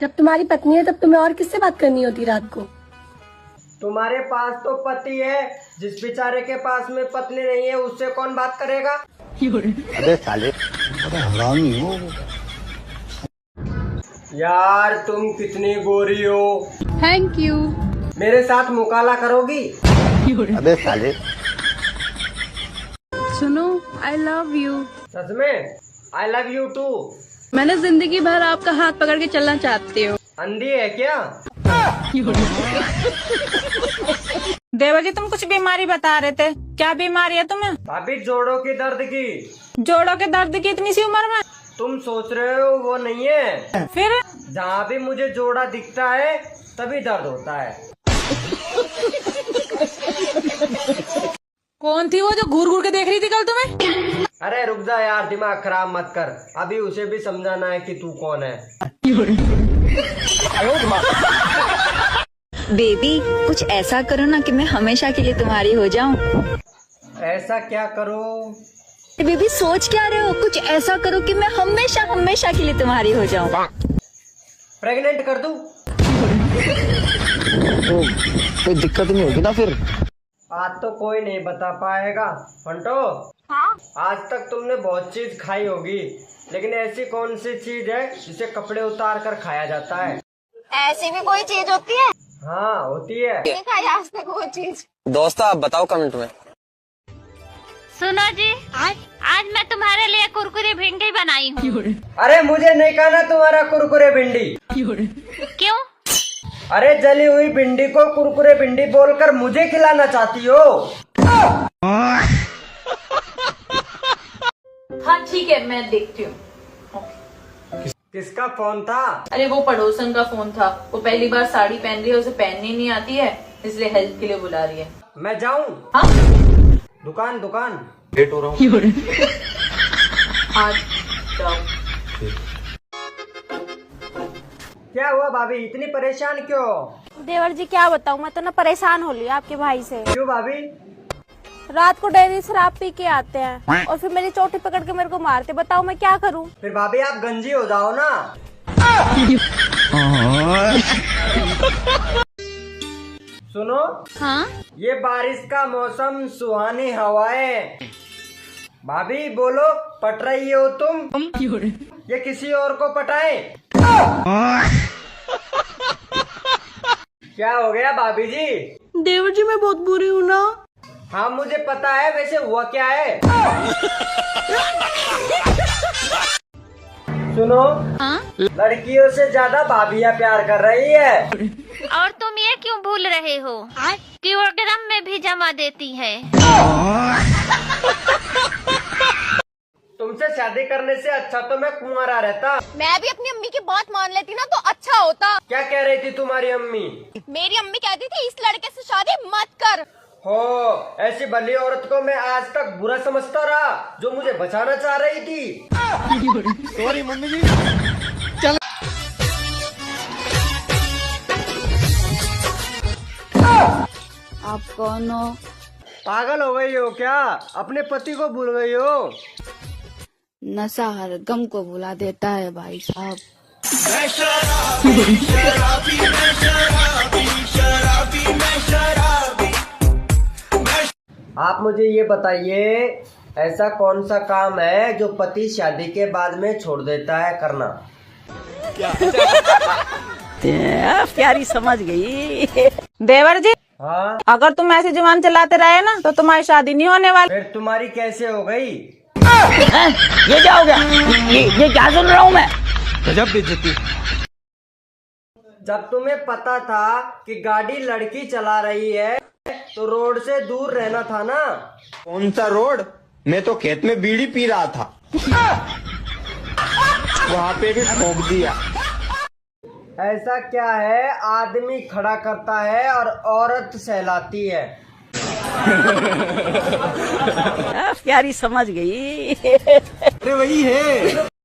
जब तुम्हारी पत्नी है तब तुम्हें और किससे बात करनी होती रात को? तुम्हारे पास तो पति है, जिस बेचारे के पास में पत्नी नहीं है उससे कौन बात करेगा? अबे साले बड़ा हरामी हो। यार तुम कितनी गोरी हो। Thank you. मेरे साथ मुकाला करोगी? अबे साले। सुनो, आई लव यू। सच में? I love you too. मैंने जिंदगी भर आपका हाथ पकड़ के चलना चाहती हूँ। अंधी है क्या? देवर जी, तुम कुछ बीमारी बता रहे थे, क्या बीमारी है तुम्हें? भाभी जोड़ों की दर्द की। जोड़ों के दर्द की इतनी सी उम्र में? तुम सोच रहे हो वो नहीं है। फिर जहाँ भी मुझे जोड़ा दिखता है तभी दर्द होता है। कौन थी वो जो घूर घूर के देख रही थी कल तुम्हें? अरे रुक जा यार, दिमाग खराब मत कर। अभी उसे भी समझाना है कि तू कौन है। बेबी, कुछ ऐसा करो ना कि मैं हमेशा के लिए तुम्हारी हो जाऊं। ऐसा क्या करो? बेबी, सोच क्या रहे हो? कुछ ऐसा करो कि मैं हमेशा हमेशा के लिए तुम्हारी हो जाऊं। प्रेग्नेंट कर दूं? तो कोई दिक्कत नहीं होगी ना फिर? आज तो कोई नहीं बता पाएगा। फंटो, हाँ? आज तक तुमने बहुत चीज खाई होगी, लेकिन ऐसी कौन सी चीज है जिसे कपड़े उतार कर खाया जाता है? ऐसी भी कोई चीज होती है? हाँ होती है। नहीं खाई आज तक वो चीज। दोस्त आप बताओ कमेंट में। सुनो जी, आज मैं तुम्हारे लिए कुरकुरी भिंडी बनाई हूँ। अरे मुझे नहीं खाना तुम्हारा कुरकुरे भिंडी। क्यों? अरे जली हुई भिंडी को कुरकुरे भिंडी बोलकर मुझे खिलाना चाहती हो? हाँ ठीक है, मैं देखती हूँ। किसका फोन था? अरे वो पड़ोसन का फोन था। वो पहली बार साड़ी पहन रही है, उसे पहननी नहीं आती है, इसलिए हेल्प के लिए बुला रही है। मैं जाऊँ? हाँ दुकान। लेट हो रहा हूँ। आज जाओ। क्या हुआ भाभी, इतनी परेशान क्यों? देवर जी क्या बताऊँ, मैं तो ना परेशान हो लिया आपके भाई से। क्यों भाभी? रात को डेली शराब पी के आते हैं और फिर मेरी चोटी पकड़ के मेरे को मारते। बताओ मैं क्या करूँ? फिर भाभी आप गंजी हो जाओ ना। सुनो, हाँ? ये बारिश का मौसम, सुहानी हवाएं। भाभी बोलो, पट रही हो तुम? ये किसी और को पटाए? क्या हो गया भाभी जी? देवर जी मैं बहुत बुरी हूँ ना। हाँ मुझे पता है, वैसे हुआ क्या है? सुनो, हाँ? लड़कियों से ज्यादा भाभियाँ प्यार कर रही है। और तुम ये क्यों भूल रहे हो कि वो ड्रम में भी जमा देती है? तुमसे शादी करने से अच्छा तो मैं कुंवारा रहता। मैं भी अपनी अम्मी की बात मान लेती ना तो अच्छा होता। क्या कह रही थी तुम्हारी अम्मी? मेरी अम्मी कहती थी इस लड़के से शादी मत कर। हो, ऐसी भली औरत को मैं आज तक बुरा समझता रहा जो मुझे बचाना चाह रही थी। सॉरी मम्मी जी। आप कौन हो? पागल हो गई हो क्या? अपने पति को भूल गई हो? नशा हर गम को भुला देता है भाई साहब। आप मुझे ये बताइए, ऐसा कौन सा काम है जो पति शादी के बाद में छोड़ देता है करना? प्यारी समझ गई। देवर जी, हाँ? अगर तुम ऐसी जुबान चलाते रहे ना तो तुम्हारी शादी नहीं होने वाली। फिर तुम्हारी कैसे हो गई? ये क्या हो गया? ये क्या सुन रहा हूँ मैं? गजब बेइज्जती। जब तुम्हें पता था कि गाड़ी लड़की चला रही है तो रोड से दूर रहना था ना। कौन सा रोड? मैं तो खेत में बीड़ी पी रहा था। वहाँ पे भी ठोक दिया। ऐसा क्या है, आदमी खड़ा करता है और औरत सहलाती है। प्यारी समझ गई। अरे वही है।